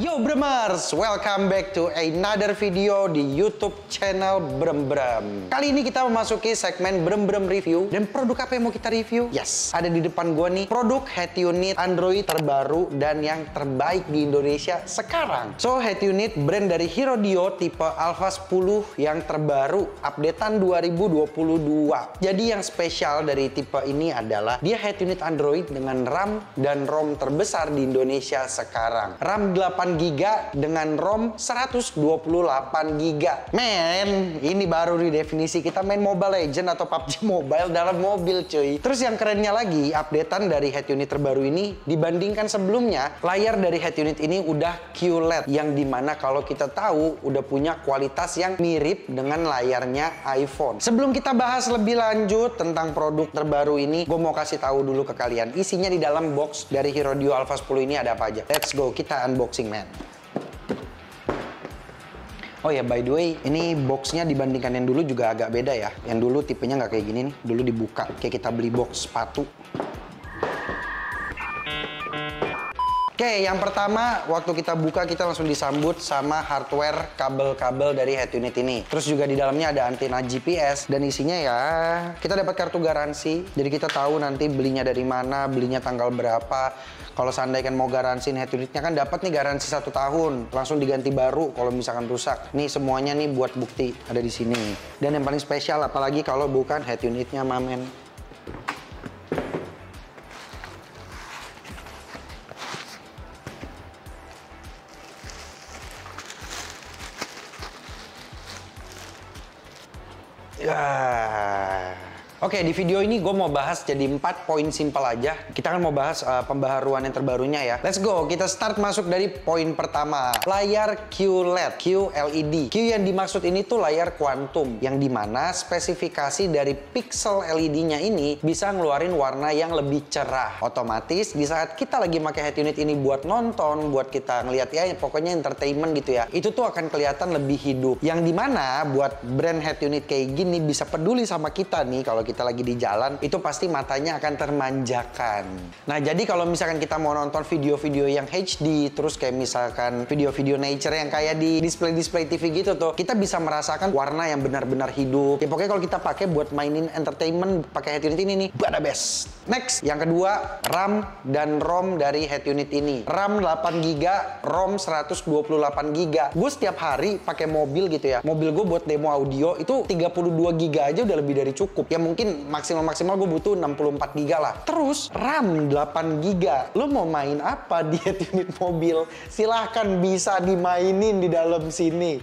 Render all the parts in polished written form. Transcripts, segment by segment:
Yo Bremers, welcome back to another video di YouTube channel Brem Brem. Kali ini kita memasuki segmen Brem Brem Review. Dan produk apa yang mau kita review? Yes, ada di depan gua nih, produk head unit Android terbaru dan yang terbaik di Indonesia sekarang. So, head unit brand dari HeroDio tipe Alpha 10 yang terbaru, updatean 2022. Jadi yang spesial dari tipe ini adalah dia head unit Android dengan RAM dan ROM terbesar di Indonesia sekarang. RAM 8GB dengan ROM 128GB. Men, ini baru di definisi kita main Mobile Legends atau PUBG Mobile dalam mobil cuy. Terus yang kerennya lagi, updatean dari head unit terbaru ini dibandingkan sebelumnya, layar dari head unit ini udah QLED yang dimana kalau kita tahu udah punya kualitas yang mirip dengan layarnya iPhone. Sebelum kita bahas lebih lanjut tentang produk terbaru ini, gue mau kasih tahu dulu ke kalian isinya di dalam box dari HeroDio Alpha 10 ini ada apa aja. Let's go, kita unboxing man. Oh ya, by the way, ini boxnya dibandingkan yang dulu juga agak beda ya. Yang dulu tipenya nggak kayak gini nih, dulu dibuka kayak kita beli box sepatu. Oke, yang pertama waktu kita buka kita langsung disambut sama hardware kabel-kabel dari head unit ini. Terus juga di dalamnya ada antena GPS dan isinya ya kita dapat kartu garansi. Jadi kita tahu nanti belinya dari mana, belinya tanggal berapa. Kalau seandainya mau garansiin head unitnya kan dapat nih garansi 1 tahun, langsung diganti baru kalau misalkan rusak. Nih semuanya nih buat bukti ada di sini. Dan yang paling spesial apalagi kalau bukan head unitnya mamen. Oke, di video ini gue mau bahas jadi 4 poin simpel aja. Kita kan mau bahas pembaharuan yang terbarunya ya. Let's go, kita start masuk dari poin pertama. Layar QLED, QLED. Q yang dimaksud ini tuh layar kuantum, yang dimana spesifikasi dari pixel LED-nya ini bisa ngeluarin warna yang lebih cerah. Otomatis di saat kita lagi pakai head unit ini buat nonton, buat kita ngeliat ya, pokoknya entertainment gitu ya, itu tuh akan kelihatan lebih hidup. Yang dimana buat brand head unit kayak gini bisa peduli sama kita nih kalau kita lagi di jalan, itu pasti matanya akan termanjakan. Nah, jadi kalau misalkan kita mau nonton video-video yang HD, terus kayak misalkan video-video nature yang kayak di display-display TV gitu tuh, kita bisa merasakan warna yang benar-benar hidup. Ya pokoknya kalau kita pakai buat mainin entertainment pakai head unit ini nih, the best. Next, yang kedua, RAM dan ROM dari head unit ini. RAM 8GB, ROM 128GB. Gue setiap hari pakai mobil gitu ya. Mobil gue buat demo audio itu 32GB aja udah lebih dari cukup. Ya mungkin maksimal gue butuh 64GB lah. Terus RAM 8GB. Lo mau main apa di head unit mobil? Silahkan bisa dimainin di dalam sini.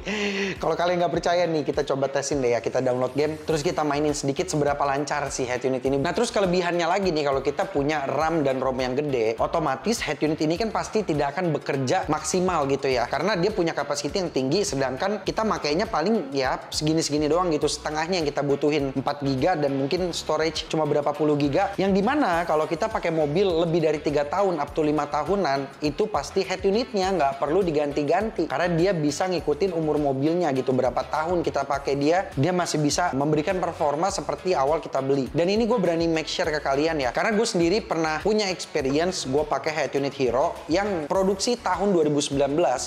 Kalau kalian nggak percaya nih, kita coba tesin deh ya. Kita download game, terus kita mainin sedikit seberapa lancar si head unit ini. Nah terus kelebihannya lagi nih, kalau kita punya RAM dan ROM yang gede, otomatis head unit ini kan pasti tidak akan bekerja maksimal gitu ya. Karena dia punya kapasitas yang tinggi, sedangkan kita makainya paling ya segini-segini doang gitu. Setengahnya yang kita butuhin 4GB dan mungkin storage cuma berapa puluh giga, yang dimana kalau kita pakai mobil lebih dari 3 tahun up to 5 tahunan, itu pasti head unitnya nggak perlu diganti-ganti karena dia bisa ngikutin umur mobilnya gitu, berapa tahun kita pakai dia masih bisa memberikan performa seperti awal kita beli. Dan ini gue berani make share ke kalian ya, karena gue sendiri pernah punya experience gue pakai head unit Hero yang produksi tahun 2019,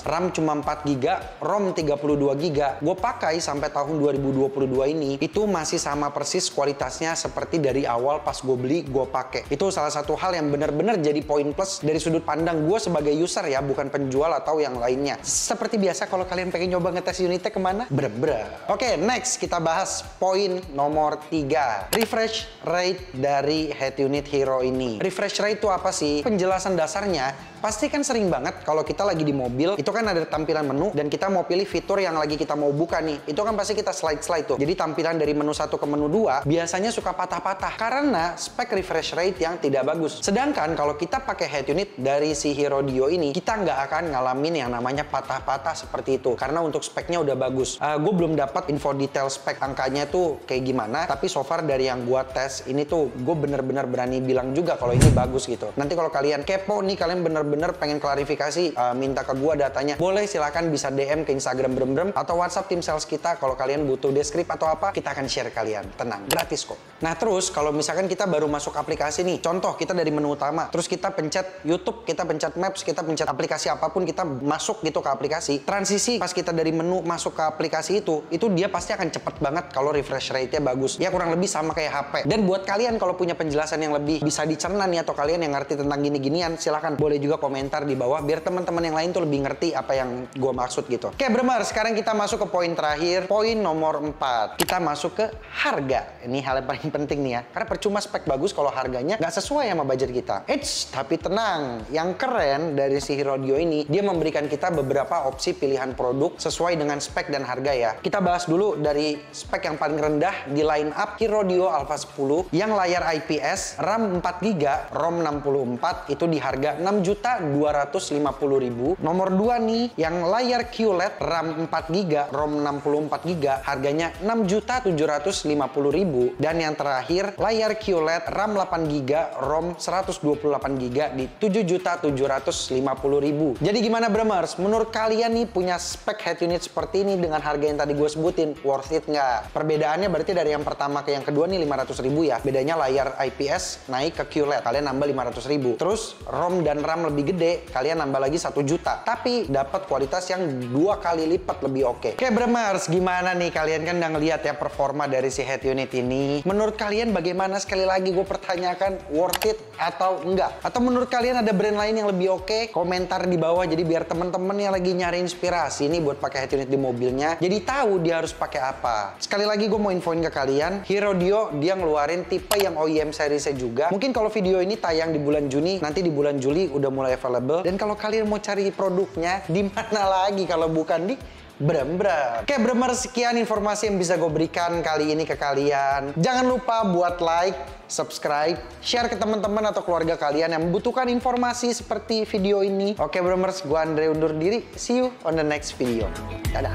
RAM cuma 4GB, ROM 32GB. Gue pakai sampai tahun 2022 ini, itu masih sama persis kualitasnya seperti dari awal pas gue beli, gue pakai. Itu salah satu hal yang benar-benar jadi poin plus dari sudut pandang gue sebagai user ya, bukan penjual atau yang lainnya. Seperti biasa, kalau kalian pengen nyoba ngetes unitnya kemana? Brem-brem. Oke, next kita bahas poin nomor 3. Refresh rate dari head unit Hero ini. Refresh rate itu apa sih? Penjelasan dasarnya, pasti kan sering banget kalau kita lagi di mobil, itu kan ada tampilan menu dan kita mau pilih fitur yang lagi kita mau buka nih. Itu kan pasti kita slide-slide tuh. Jadi tampilan dari menu 1 ke menu 2 biasanya suka patah-patah karena spek refresh rate yang tidak bagus. Sedangkan kalau kita pakai head unit dari si HeroDio ini, kita nggak akan ngalamin yang namanya patah-patah seperti itu karena untuk speknya udah bagus. Gue belum dapat info detail spek angkanya tuh kayak gimana, tapi so far dari yang gue tes ini tuh gue bener-bener berani bilang juga kalau ini bagus gitu. Nanti kalau kalian kepo nih, kalian bener-bener pengen klarifikasi, minta ke gue datanya, boleh silahkan bisa DM ke Instagram Brem Brem atau WhatsApp tim sales kita. Kalau kalian butuh deskrip atau apa, kita akan share kalian. Tenang, gratis gratis kok. Nah terus kalau misalkan kita baru masuk aplikasi nih, contoh kita dari menu utama, terus kita pencet YouTube, kita pencet Maps, kita pencet aplikasi apapun, kita masuk gitu ke aplikasi. Transisi pas kita dari menu masuk ke aplikasi itu dia pasti akan cepet banget kalau refresh rate-nya bagus. Ya kurang lebih sama kayak HP. Dan buat kalian kalau punya penjelasan yang lebih bisa dicerna nih, atau kalian yang ngerti tentang gini-ginian, silahkan boleh juga komentar di bawah biar teman-teman yang lain tuh lebih ngerti apa yang gue maksud gitu. Oke Bremar, sekarang kita masuk ke poin terakhir, poin nomor 4. Kita masuk ke harga. Ini hal yang paling penting nih ya, karena percuma spek bagus kalau harganya nggak sesuai sama budget kita. Tapi tenang, yang keren dari si HeroAudio ini, dia memberikan kita beberapa opsi pilihan produk sesuai dengan spek dan harga ya. Kita bahas dulu dari spek yang paling rendah di line up HeroAudio Alpha 10 yang layar IPS, RAM 4GB, ROM 64, itu di harga 6.250.000. Nomor 2 nih, yang layar QLED, RAM 4GB, ROM 64GB, harganya 6.750.000. Dan yang terakhir, layar QLED, RAM 8GB, ROM 128GB di 7.750.000. Jadi gimana Bremers? Menurut kalian nih punya spek head unit seperti ini dengan harga yang tadi gue sebutin, worth it nggak? Perbedaannya berarti dari yang pertama ke yang kedua nih 500.000 ya. Bedanya layar IPS naik ke QLED, kalian nambah 500.000. Terus ROM dan RAM lebih gede, kalian nambah lagi 1 juta. Tapi dapat kualitas yang 2 kali lipat lebih oke. Oke Bremers, gimana nih? Kalian kan udah ngeliat ya performa dari si head unit ini. Menurut kalian bagaimana? Sekali lagi gue pertanyakan, worth it atau enggak? Atau menurut kalian ada brand lain yang lebih oke? Komentar di bawah, jadi biar temen-temen yang lagi nyari inspirasi nih buat pakai head unit di mobilnya, jadi tahu dia harus pakai apa. Sekali lagi gue mau infoin ke kalian, HeroAudio dia ngeluarin tipe yang OEM seriesnya juga. Mungkin kalau video ini tayang di bulan Juni, nanti di bulan Juli udah mulai available. Dan kalau kalian mau cari produknya, di mana lagi kalau bukan di Brem. Oke Bremers, sekian informasi yang bisa gue berikan kali ini ke kalian. Jangan lupa buat like, subscribe, share ke teman-teman atau keluarga kalian yang membutuhkan informasi seperti video ini. Oke Bremers, gue Andre undur diri. See you on the next video. Dadah.